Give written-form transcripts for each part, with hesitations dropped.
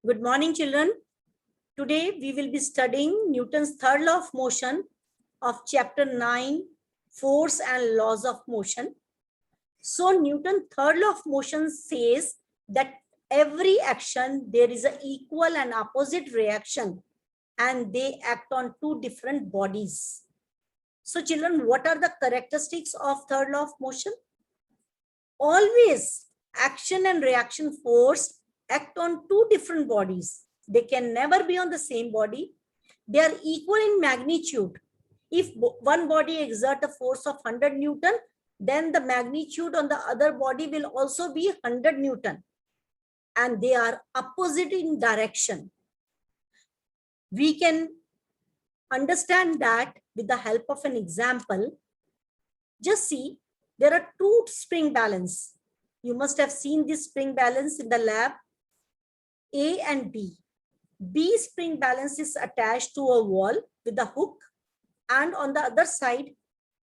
Good morning, children. Today we will be studying Newton's third law of motion of chapter 9, Force and Laws of Motion. So Newton's third law of motion says that every action there is an equal and opposite reaction and they act on two different bodies. So children, what are the characteristics of third law of motion? Always action and reaction force act on two different bodies. They can never be on the same body. They are equal in magnitude. If one body exert a force of 100 Newton, then the magnitude on the other body will also be 100 Newton. And they are opposite in direction. We can understand that with the help of an example. Just see, there are two spring balance. You must have seen this spring balance in the lab, A and B. B spring balance is attached to a wall with a hook, and on the other side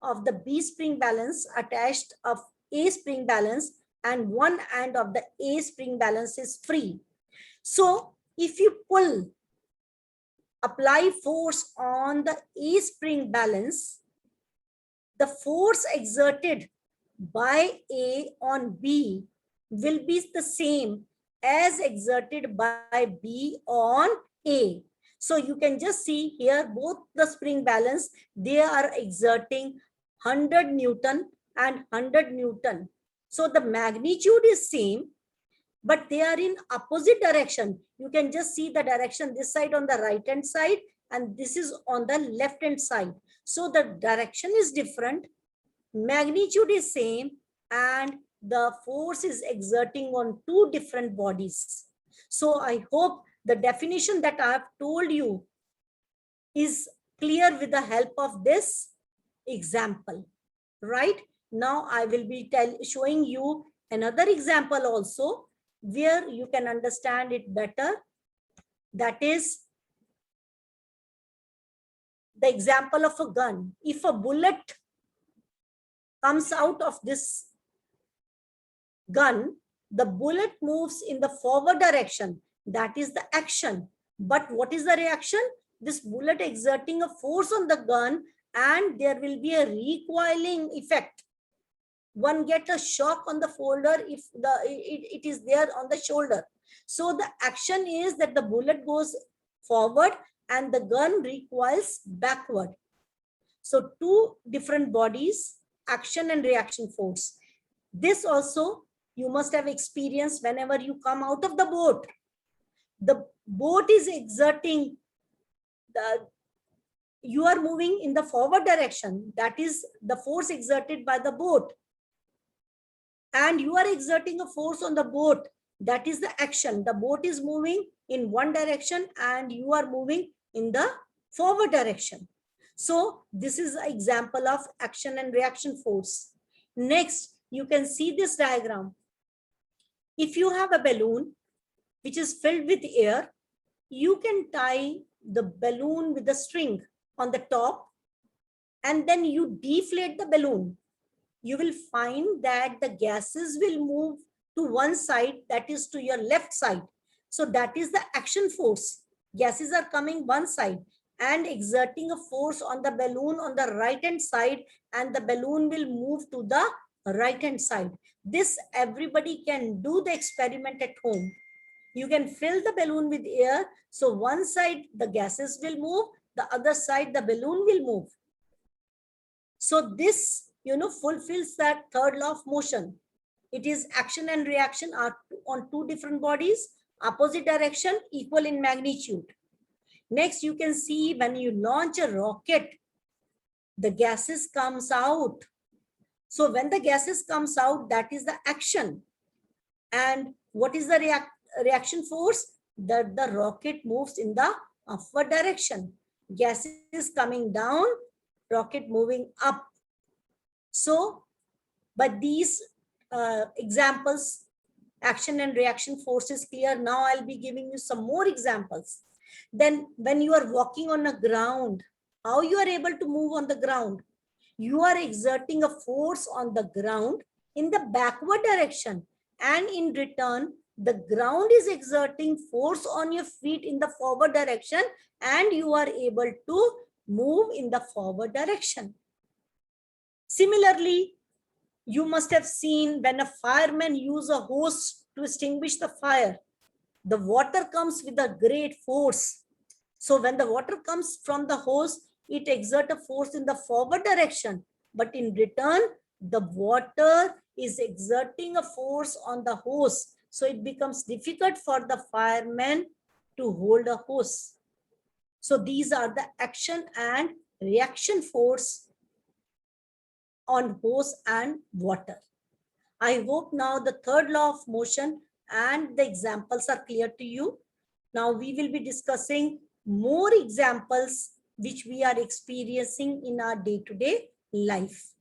of the B spring balance attached of A spring balance, and one end of the A spring balance is free. So if you apply force on the A spring balance, the force exerted by A on B will be the same as exerted by B on A. So you can just see here both the spring balance, they are exerting 100 Newton and 100 Newton. So the magnitude is same, but they are in opposite direction. You can just see the direction, this side on the right hand side and this is on the left hand side. So the direction is different, magnitude is same, and the force is exerting on two different bodies. So I hope the definition that I have told you is clear with the help of this example. Right now I will be showing you another example also where you can understand it better. That is the example of a gun. If a bullet comes out of this gun, the bullet moves in the forward direction. That is the action. But what is the reaction? This bullet exerting a force on the gun and there will be a recoiling effect. One gets a shock on the shoulder if it is there on the shoulder. So the action is that the bullet goes forward and the gun recoils backward. So two different bodies, action and reaction force. This also you must have experienced whenever you come out of the boat. The boat is exerting, you are moving in the forward direction. That is the force exerted by the boat. And you are exerting a force on the boat. That is the action. The boat is moving in one direction and you are moving in the forward direction. So this is an example of action and reaction force. Next, you can see this diagram. If you have a balloon which is filled with air, you can tie the balloon with a string on the top and then you deflate the balloon. You will find that the gases will move to one side, that is to your left side. So that is the action force. Gases are coming one side and exerting a force on the balloon on the right hand side, and the balloon will move to the right hand side. This everybody can do the experiment at home. You can fill the balloon with air. So one side the gases will move, the other side the balloon will move. So this, fulfills that third law of motion. It is action and reaction are on two different bodies, opposite direction, equal in magnitude. Next, you can see when you launch a rocket, the gases comes out. So when the gases comes out, that is the action. And what is the reaction force? That the rocket moves in the upward direction. Gases coming down, rocket moving up. So, but these examples, action and reaction force is clear. Now I'll be giving you some more examples. Then when you are walking on a ground, how you are able to move on the ground? You are exerting a force on the ground in the backward direction, and in return, the ground is exerting force on your feet in the forward direction, and you are able to move in the forward direction. Similarly, you must have seen when a fireman uses a hose to extinguish the fire, the water comes with a great force. So when the water comes from the hose, it exerts a force in the forward direction, but in return, the water is exerting a force on the hose. So it becomes difficult for the fireman to hold a hose. So these are the action and reaction force on hose and water. I hope now the third law of motion and the examples are clear to you. Now we will be discussing more examples which we are experiencing in our day-to-day life.